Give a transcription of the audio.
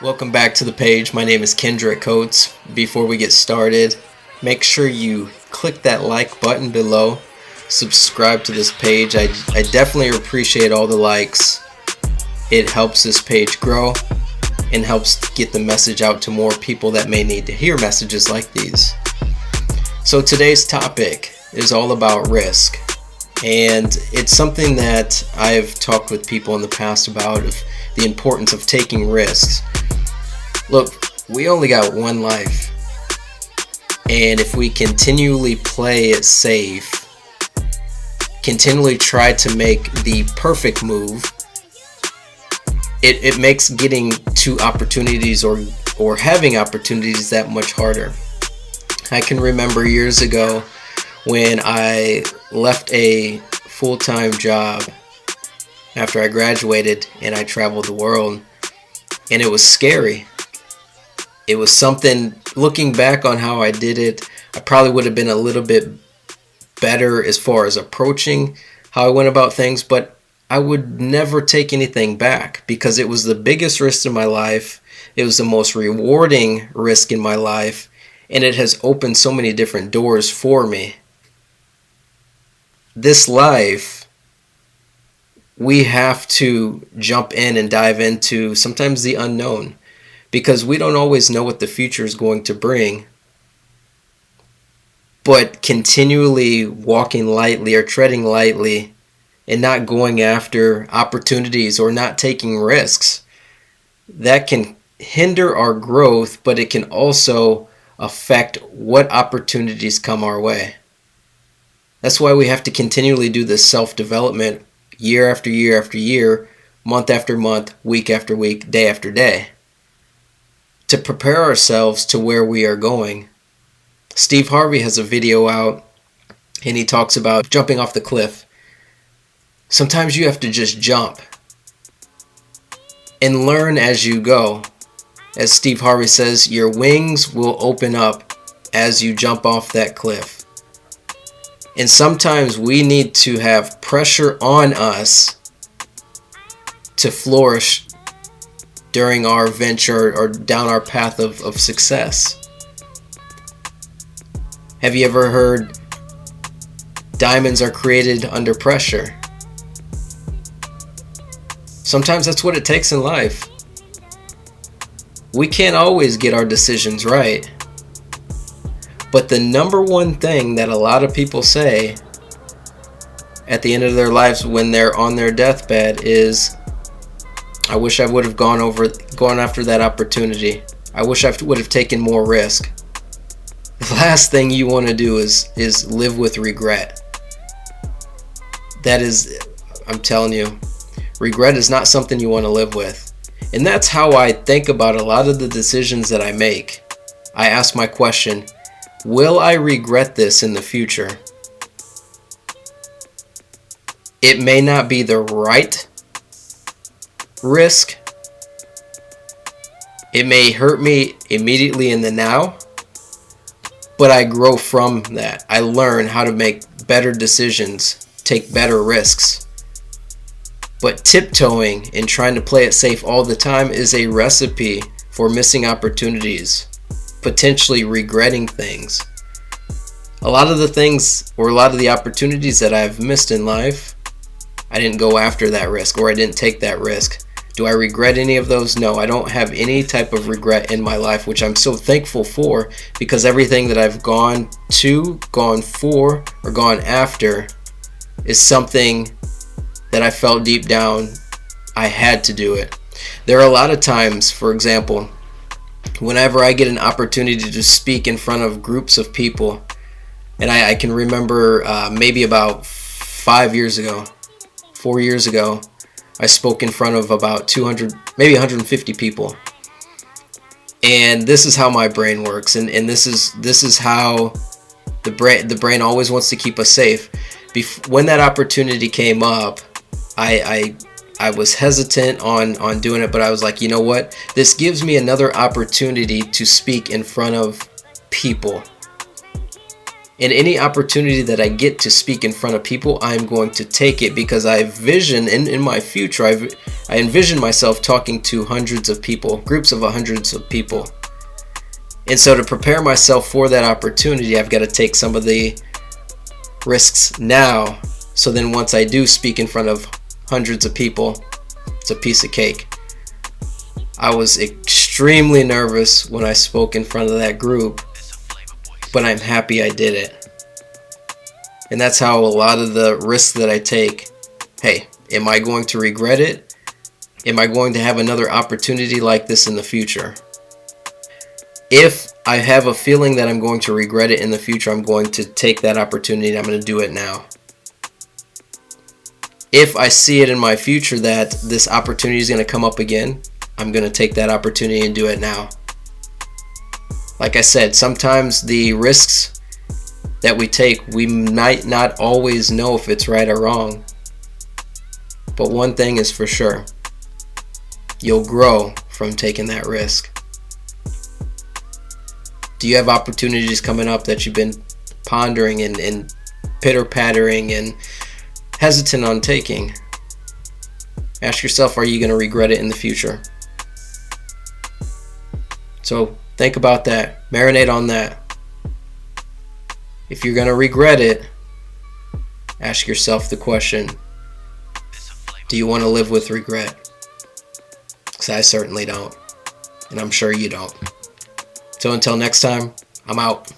Welcome back to the page. My name is Kendrick Coates. Before we get started, make sure you click that like button below. Subscribe to this page. I definitely appreciate all the likes. It helps this page grow and helps get the message out to more people that may need to hear messages like these. So today's topic is all about risk. And it's something that I've talked with people in the past about, of the importance of taking risks. Look, we only got one life, and if we continually play it safe, continually try to make the perfect move, it makes getting to opportunities or having opportunities that much harder. I can remember years ago when I left a full-time job after I graduated and I traveled the world, and it was scary. It was something, looking back on how I did it, I probably would have been a little bit better as far as approaching how I went about things, but I would never take anything back because it was the biggest risk in my life. It was the most rewarding risk in my life, and it has opened so many different doors for me. This life, we have to jump in and dive into sometimes the unknown, because we don't always know what the future is going to bring. But continually walking lightly or treading lightly and not going after opportunities or not taking risks, that can hinder our growth, but it can also affect what opportunities come our way. That's why we have to continually do this self-development year after year after year, month after month, week after week, day after day, to prepare ourselves to where we are going. Steve Harvey has a video out, and he talks about jumping off the cliff. Sometimes you have to just jump and learn as you go. As Steve Harvey says, your wings will open up as you jump off that cliff. And sometimes we need to have pressure on us to flourish during our venture or down our path of success. Have you ever heard diamonds are created under pressure? Sometimes that's what it takes in life. We can't always get our decisions right. But the number one thing that a lot of people say at the end of their lives when they're on their deathbed is, I wish I would have gone after that opportunity. I wish I would have taken more risk. The last thing you want to do is live with regret. That is, I'm telling you, regret is not something you want to live with. And that's how I think about a lot of the decisions that I make. I ask my question, will I regret this in the future? It may not be the right risk. It may hurt me immediately in the now, but I grow from that. I learn how to make better decisions, take better risks. But tiptoeing and trying to play it safe all the time is a recipe for missing opportunities, potentially regretting things. A lot of the things or a lot of the opportunities that I've missed in life, I didn't go after that risk, or I didn't take that risk. Do I regret any of those? No, I don't have any type of regret in my life, which I'm so thankful for, because everything that I've gone for, or gone after is something that I felt deep down I had to do it. There are a lot of times, for example, whenever I get an opportunity to speak in front of groups of people, and I can remember maybe about 4 years ago, I spoke in front of about 200, maybe 150 people. And this is how my brain works, and this is how the brain always wants to keep us safe. When that opportunity came up, I was hesitant on doing it, but I was like, you know what? This gives me another opportunity to speak in front of people. And any opportunity that I get to speak in front of people, I'm going to take it, because I vision in my future, I envision myself talking to hundreds of people, groups of hundreds of people. And so to prepare myself for that opportunity, I've got to take some of the risks now. So then once I do speak in front of hundreds of people, it's a piece of cake. I was extremely nervous when I spoke in front of that group, but I'm happy I did it. And that's how a lot of the risks that I take, hey, am I going to regret it? Am I going to have another opportunity like this in the future? If I have a feeling that I'm going to regret it in the future, I'm going to take that opportunity and I'm going to do it now. If I see it in my future that this opportunity is going to come up again, I'm going to take that opportunity and do it now. Like I said, sometimes the risks that we take, we might not always know if it's right or wrong. But one thing is for sure, you'll grow from taking that risk. Do you have opportunities coming up that you've been pondering and pitter-pattering and hesitant on taking? Ask yourself, are you going to regret it in the future? So think about that. Marinate on that. If you're going to regret it, ask yourself the question, do you want to live with regret? Because I certainly don't. And I'm sure you don't. So until next time, I'm out.